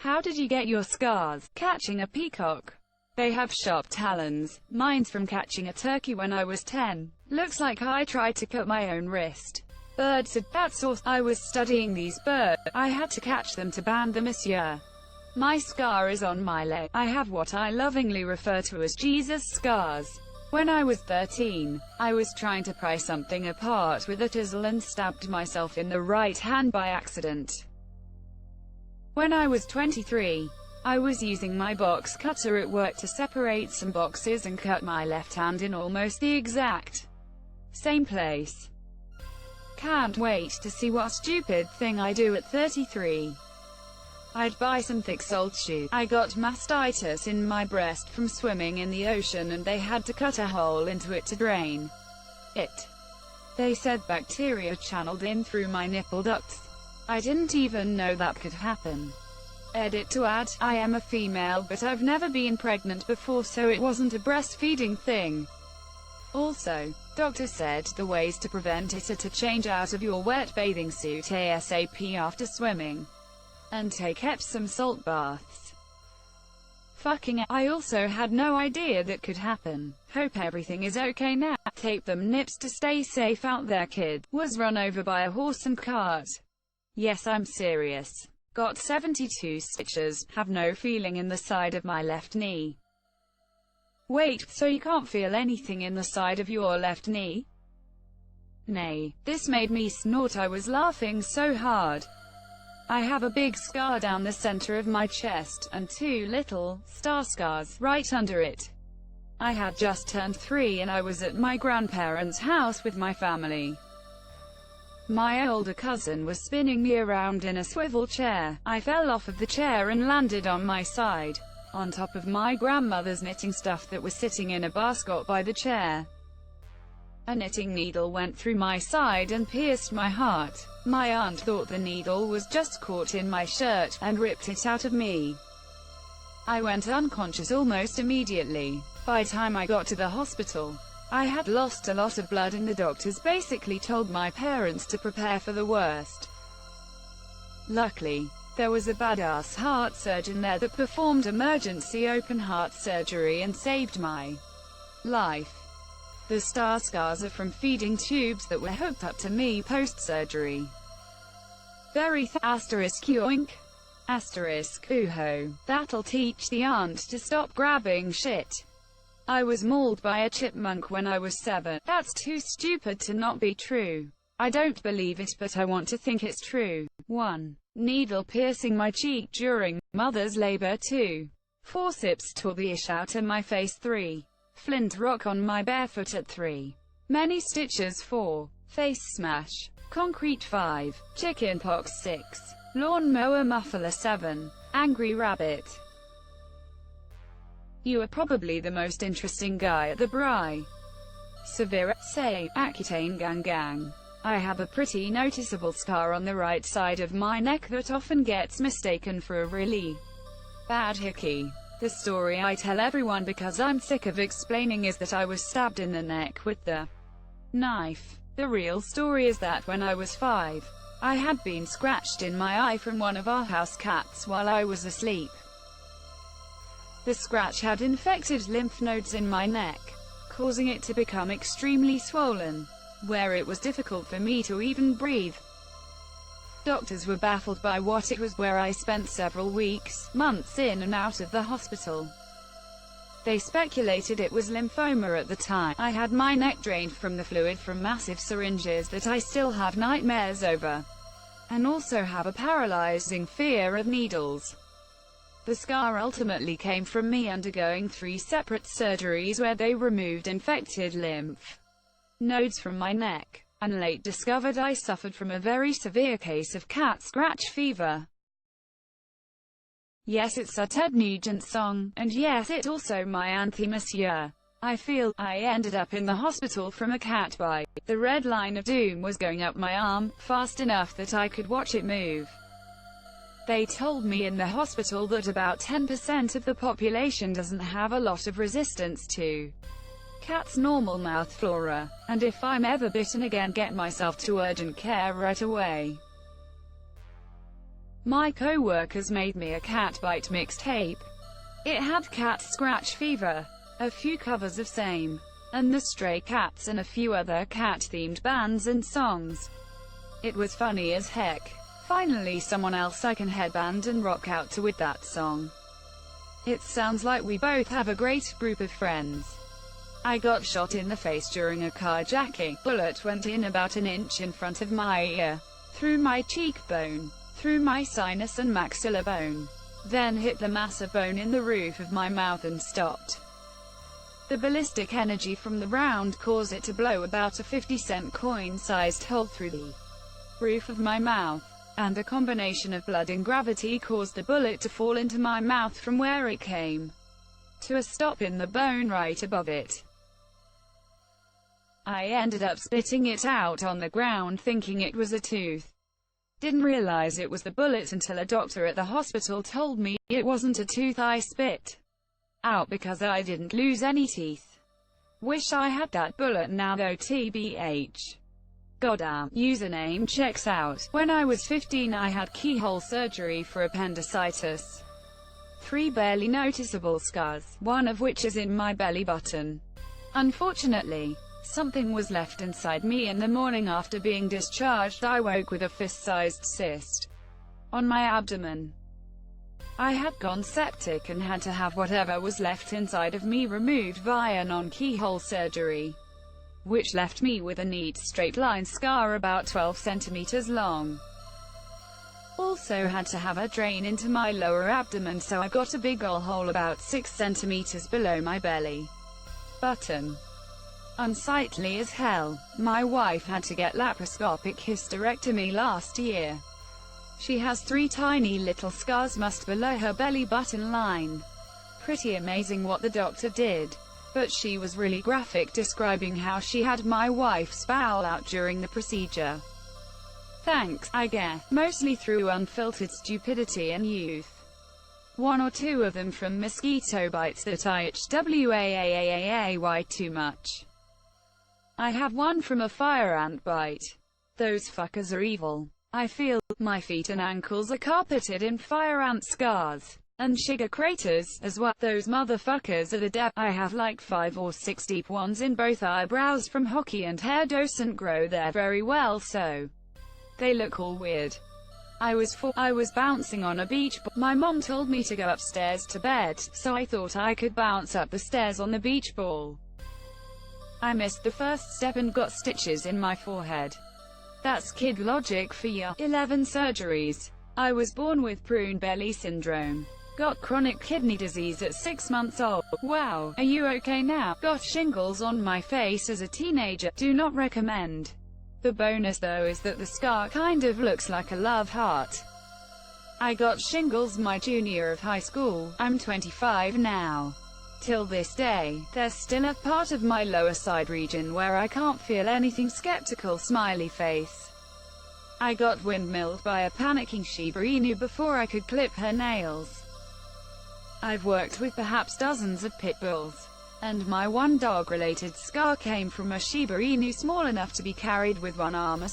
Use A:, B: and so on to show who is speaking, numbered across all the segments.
A: How did you get your scars? Catching a peacock. They have sharp talons. Mine's from catching a turkey when I was 10. Looks like I tried to cut my own wrist. Bird said, that's awesome. I was studying these birds. I had to catch them to band them, monsieur. My scar is on my leg. I have what I lovingly refer to as Jesus scars. When I was 13, I was trying to pry something apart with a chisel and stabbed myself in the right hand by accident. When I was 23, I was using my box cutter at work to separate some boxes and cut my left hand in almost the exact same place. Can't wait to see what stupid thing I do at 33. I'd buy some thick soled shoes. I got mastitis in my breast from swimming in the ocean and they had to cut a hole into it to drain it. They said bacteria channeled in through my nipple ducts. I didn't even know that could happen. Edit to add, I am a female but I've never been pregnant before, so it wasn't a breastfeeding thing. Also, doctor said the ways to prevent it are to change out of your wet bathing suit ASAP after swimming, and take Epsom salt baths. Fucking I also had no idea that could happen. Hope everything is okay now. Tape them nips to stay safe out there, kid. Was run over by a horse and cart. Yes, I'm serious. Got 72 stitches, have no feeling in the side of my left knee. Wait, so you can't feel anything in the side of your left knee? Nay. This made me snort. I was laughing so hard. I have a big scar down the center of my chest, and 2 little, star scars, right under it. I had just turned 3 and I was at my grandparents' house with my family. My older cousin was spinning me around in a swivel chair. I fell off of the chair and landed on my side, on top of my grandmother's knitting stuff that was sitting in a basket by the chair. A knitting needle went through my side and pierced my heart. My aunt thought the needle was just caught in my shirt, and ripped it out of me. I went unconscious almost immediately. By the time I got to the hospital, I had lost a lot of blood and the doctors basically told my parents to prepare for the worst. Luckily, there was a badass heart surgeon there that performed emergency open heart surgery and saved my life. The star scars are from feeding tubes that were hooked up to me post-surgery. Very asterisk yoink. Asterisk ooho. That'll teach the aunt to stop grabbing shit. I was mauled by a chipmunk when I was 7. That's too stupid to not be true. I don't believe it, but I want to think it's true. 1. Needle piercing my cheek during mother's labor. 2. Forceps tore the ish out of my face. 3. Flint rock on my barefoot at 3. Many stitches. 4. Face smash. Concrete. 5. Chicken pox. 6. Lawnmower muffler. 7. Angry rabbit. You are probably the most interesting guy at the Bri. Severe. Say, Aquitaine gang gang. I have a pretty noticeable scar on the right side of my neck that often gets mistaken for a really bad hickey. The story I tell everyone because I'm sick of explaining is that I was stabbed in the neck with the knife. The real story is that when I was 5, I had been scratched in my eye from one of our house cats while I was asleep. The scratch had infected lymph nodes in my neck, causing it to become extremely swollen, where it was difficult for me to even breathe. Doctors were baffled by what it was, where I spent several weeks, months in and out of the hospital. They speculated it was lymphoma at the time. I had my neck drained from the fluid from massive syringes that I still have nightmares over, and also have a paralyzing fear of needles. The scar ultimately came from me undergoing 3 separate surgeries where they removed infected lymph nodes from my neck, and late discovered I suffered from a very severe case of cat scratch fever. Yes, it's a Ted Nugent song, and yes, it's also my anthem, monsieur. I feel I ended up in the hospital from a cat bite. The red line of doom was going up my arm, fast enough that I could watch it move. They told me in the hospital that about 10% of the population doesn't have a lot of resistance to cat's normal mouth flora, and if I'm ever bitten again, get myself to urgent care right away. My co-workers made me a cat bite mixtape. It had Cat Scratch Fever, a few covers of Same, and the Stray Cats and a few other cat-themed bands and songs. It was funny as heck. Finally someone else I can headband and rock out to with that song. It sounds like we both have a great group of friends. I got shot in the face during a carjacking. Bullet went in about an inch in front of my ear, through my cheekbone, through my sinus and maxilla bone, then hit the massive bone in the roof of my mouth and stopped. The ballistic energy from the round caused it to blow about a 50-cent coin-sized hole through the roof of my mouth, and a combination of blood and gravity caused the bullet to fall into my mouth from where it came, to a stop in the bone right above it. I ended up spitting it out on the ground thinking it was a tooth. Didn't realize it was the bullet until a doctor at the hospital told me it wasn't a tooth I spit out because I didn't lose any teeth. Wish I had that bullet now though, tbh. Goddamn, username checks out. When I was 15 I had keyhole surgery for appendicitis. 3 barely noticeable scars, one of which is in my belly button. Unfortunately, something was left inside me and the morning after being discharged I woke with a fist-sized cyst on my abdomen. I had gone septic and had to have whatever was left inside of me removed via non-keyhole surgery, which left me with a neat straight-line scar about 12 centimeters long. Also had to have a drain into my lower abdomen, so I got a big ol' hole about 6 centimeters below my belly button. Unsightly as hell. My wife had to get laparoscopic hysterectomy last year. She has 3 tiny little scars just below her belly button line. Pretty amazing what the doctor did. But she was really graphic describing how she had my wife's bowel out during the procedure. Thanks, I guess, mostly through unfiltered stupidity and youth. 1 or 2 of them from mosquito bites that I itched way too much. I have 1 from a fire ant bite. Those fuckers are evil. I feel my feet and ankles are carpeted in fire ant scars and sugar craters as well. Those motherfuckers are the depth. I have like 5 or 6 deep ones in both eyebrows from hockey, and hair doesn't grow there very well, so they look all weird. I was bouncing on a beach ball. My mom told me to go upstairs to bed, so I thought I could bounce up the stairs on the beach ball. I missed the first step and got stitches in my forehead. That's kid logic for ya. 11 surgeries. I was born with prune belly syndrome. Got chronic kidney disease at 6 months old. Wow, are you okay now? Got shingles on my face as a teenager. Do not recommend. The bonus though is that the scar kind of looks like a love heart. I got shingles my junior year of high school. I'm 25 now. Till this day, there's still a part of my lower side region where I can't feel anything. Skeptical smiley face. I got windmilled by a panicking Shiba Inu before I could clip her nails. I've worked with perhaps dozens of pit bulls, and my one dog-related scar came from a Shiba Inu small enough to be carried with one arm.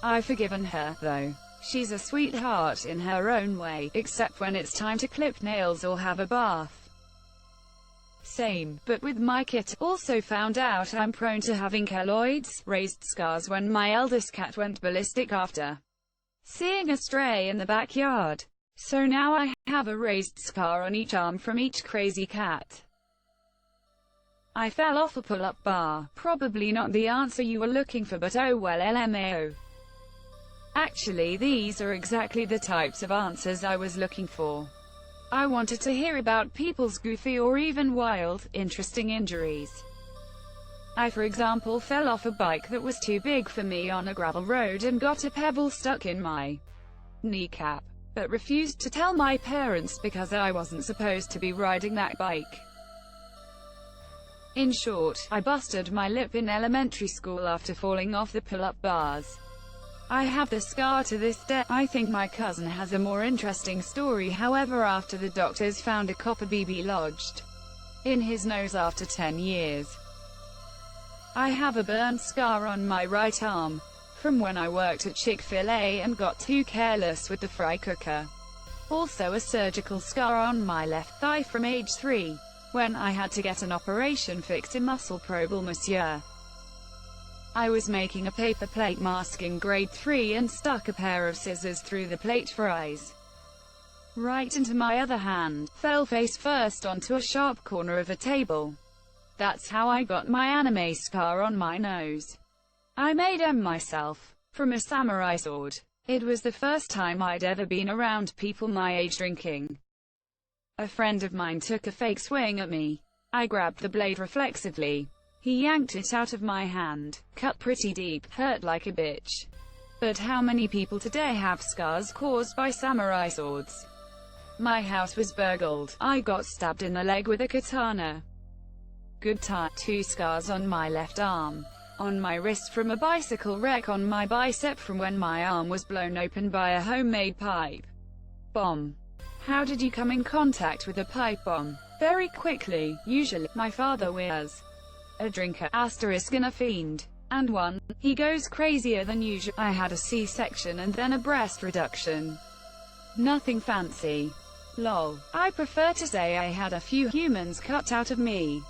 A: I've forgiven her, though. She's a sweetheart in her own way, except when it's time to clip nails or have a bath. Same, but with my kit. Also found out I'm prone to having keloids, raised scars, when my eldest cat went ballistic after seeing a stray in the backyard. So now I have a raised scar on each arm from each crazy cat. I fell off a pull-up bar. Probably not the answer you were looking for, but oh well, LMAO. Actually, these are exactly the types of answers I was looking for. I wanted to hear about people's goofy or even wild, interesting injuries. I, for example, fell off a bike that was too big for me on a gravel road and got a pebble stuck in my kneecap, but refused to tell my parents because I wasn't supposed to be riding that bike. In short, I busted my lip in elementary school after falling off the pull-up bars. I have the scar to this day. I think my cousin has a more interesting story, however, after the doctors found a copper BB lodged in his nose after 10 years. I have a burn scar on my right arm. from when I worked at Chick-fil-A and got too careless with the fry cooker. Also a surgical scar on my left thigh from age 3, when I had to get an operation fixed a muscle probable monsieur. I was making a paper plate mask in grade 3 and stuck a pair of scissors through the plate fries right into my other hand, fell face first onto a sharp corner of a table. That's how I got my anime scar on my nose. I made M myself, from a samurai sword. It was the first time I'd ever been around people my age drinking. A friend of mine took a fake swing at me. I grabbed the blade reflexively. He yanked it out of my hand, cut pretty deep, hurt like a bitch. But how many people today have scars caused by samurai swords? My house was burgled. I got stabbed in the leg with a katana. Good time. 2 scars on my left arm. On my wrist from a bicycle wreck, on my bicep from when my arm was blown open by a homemade pipe bomb. How did you come in contact with a pipe bomb? Very quickly, usually. My father was a drinker, asterisk and a fiend. And one, he goes crazier than usual. I had a C-section and then a breast reduction. Nothing fancy. Lol. I prefer to say I had a few humans cut out of me.